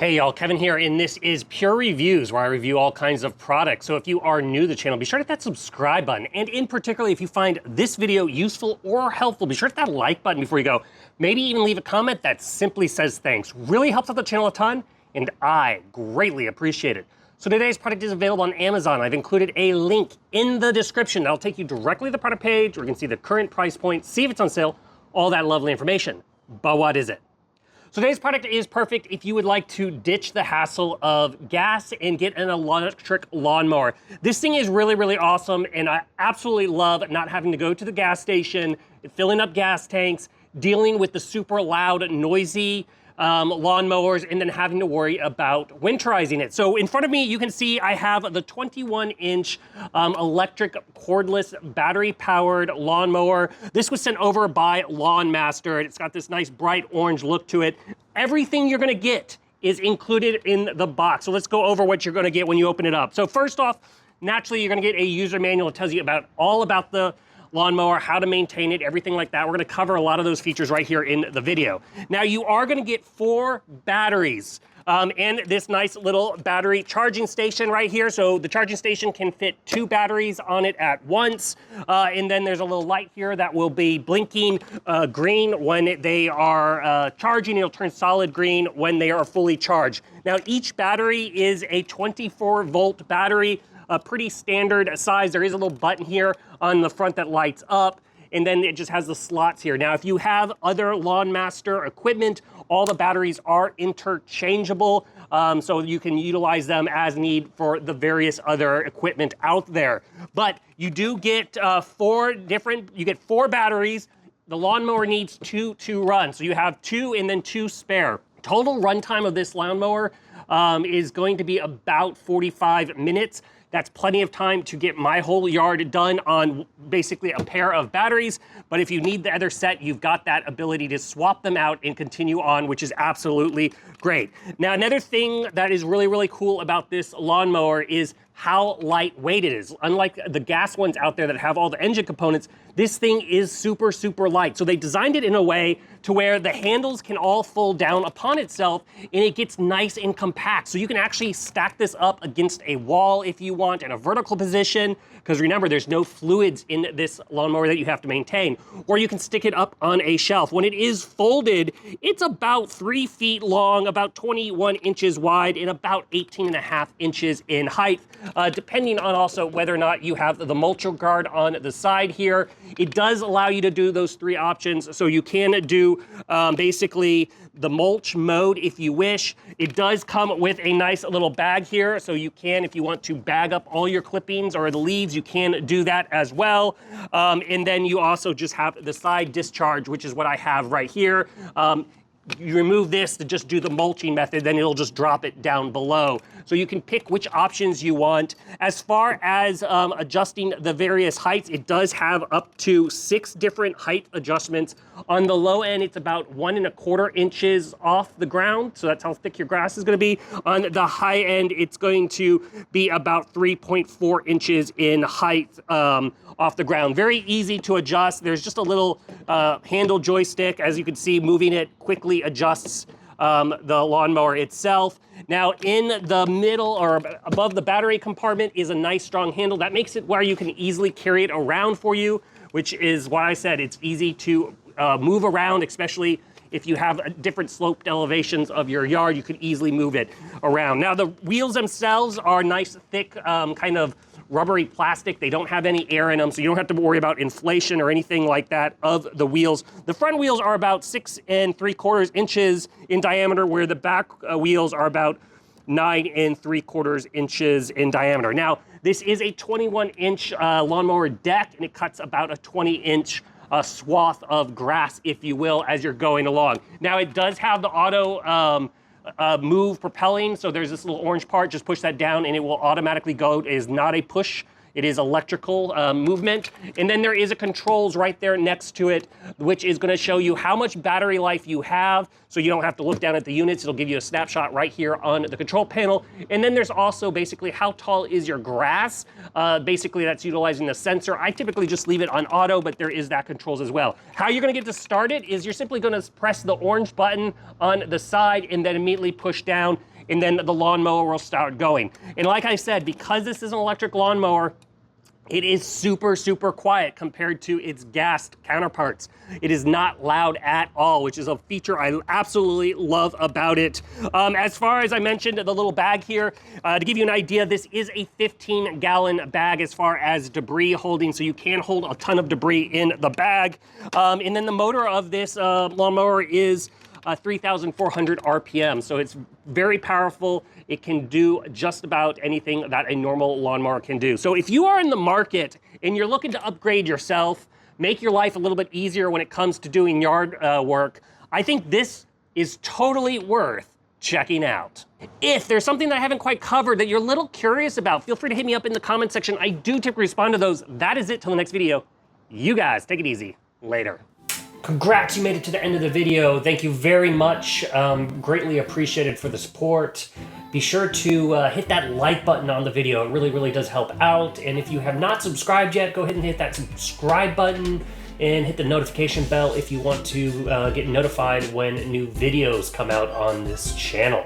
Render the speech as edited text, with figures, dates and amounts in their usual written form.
Hey y'all, Kevin here, and this is Pure Reviews, where I review all kinds of products. So if you are new to the channel, be sure to hit that subscribe button. And in particular, if you find this video useful or helpful, be sure to hit that like button before you go. Maybe even leave a comment that simply says thanks. Really helps out the channel a ton, and I greatly appreciate it. So today's product is available on Amazon. I've included a link in the description that'll take you directly to the product page, where you can see the current price point, see if it's on sale, all that lovely information. But what is it? So today's product is perfect if you would like to ditch the hassle of gas and get an electric lawnmower. This thing is really, really awesome, and I absolutely love not having to go to the gas station, filling up gas tanks, dealing with the super loud, noisy lawnmowers, and then having to worry about winterizing it. So in front of me, you can see I have the 21-inch electric cordless battery-powered lawnmower. This was sent over by LawnMaster. It's got this nice bright orange look to it. Everything you're gonna get is included in the box. So let's go over what you're gonna get when you open it up. So first off, naturally, you're gonna get a user manual that tells you all about the lawnmower, how to maintain it, everything like that. We're gonna cover a lot of those features right here in the video. Now, you are gonna get 4 batteries and this nice little battery charging station right here. So the charging station can fit 2 batteries on it at once. And then there's a little light here that will be blinking green when they are charging. It'll turn solid green when they are fully charged. Now, each battery is a 24-volt battery, a pretty standard size. There is a little button here on the front that lights up, and then it just has the slots here. Now, if you have other LawnMaster equipment, all the batteries are interchangeable, so you can utilize them as need for the various other equipment out there. But you do get 4 batteries. The lawnmower needs 2 to run, so you have 2 and then 2 spare. Total runtime of this lawnmower is going to be about 45 minutes. That's plenty of time to get my whole yard done on basically a pair of batteries. But if you need the other set, you've got that ability to swap them out and continue on, which is absolutely great. Now, another thing that is really, really cool about this lawnmower is how lightweight it is. Unlike the gas ones out there that have all the engine components, this thing is super, super light. So they designed it in a way to where the handles can all fold down upon itself, and it gets nice and compact. So you can actually stack this up against a wall if you want in a vertical position, because remember, there's no fluids in this lawnmower that you have to maintain. Or you can stick it up on a shelf. When it is folded, it's about 3 feet long, about 21 inches wide, and about 18.5 inches in height, depending on also whether or not you have the mulcher guard on the side here. It does allow you to do those 3 options, so you can do basically the mulch mode if you wish. It does come with a nice little bag here, so you can, if you want to bag up all your clippings or the leaves, you can do that as well. And then you also just have the side discharge, which is what I have right here. You remove this to just do the mulching method, then it'll just drop it down below. So you can pick which options you want. As far as adjusting the various heights, it does have up to 6 different height adjustments. On the low end, it's about 1 1/4 inches off the ground, so that's how thick your grass is gonna be. On the high end, it's going to be about 3.4 inches in height off the ground. Very easy to adjust. There's just a little handle joystick. As you can see, moving it quickly adjusts the lawnmower itself. Now, in the middle or above the battery compartment is a nice strong handle. That makes it where you can easily carry it around for you, which is why I said it's easy to move around, especially if you have different sloped elevations of your yard. You can easily move it around. Now, the wheels themselves are nice, thick, kind of rubbery plastic. They don't have any air in them, so you don't have to worry about inflation or anything like that of the wheels. The front wheels are about 6 3/4 inches in diameter, where the back wheels are about 9 3/4 inches in diameter. Now, this is a 21-inch lawnmower deck, and it cuts about a 20-inch swath of grass, if you will, as you're going along. Now, it does have the auto move propelling, so there's this little orange part. Just push that down and it will automatically go. It is not a push It is electrical movement. And then there is a controls right there next to it, which is gonna show you how much battery life you have, so you don't have to look down at the units. It'll give you a snapshot right here on the control panel. And then there's also basically how tall is your grass. Basically that's utilizing the sensor. I typically just leave it on auto, but there is that controls as well. How you're gonna get to start it is you're simply gonna press the orange button on the side and then immediately push down, and then the lawnmower will start going. And like I said, because this is an electric lawnmower, it is super, super quiet compared to its gas counterparts. It is not loud at all, which is a feature I absolutely love about it. As far as I mentioned, the little bag here, to give you an idea, this is a 15-gallon bag as far as debris holding, so you can hold a ton of debris in the bag. And then the motor of this lawnmower is 3,400 RPM, so it's very powerful. It can do just about anything that a normal lawnmower can do. So if you are in the market and you're looking to upgrade yourself, make your life a little bit easier when it comes to doing yard work, I think this is totally worth checking out. If there's something that I haven't quite covered that you're a little curious about, feel free to hit me up in the comment section. I do typically respond to those. That is it till the next video. You guys, take it easy. Later. Congrats, you made it to the end of the video. Thank you very much. Greatly appreciated for the support. Be sure to hit that like button on the video. It really, really does help out. And if you have not subscribed yet, go ahead and hit that subscribe button and hit the notification bell if you want to get notified when new videos come out on this channel.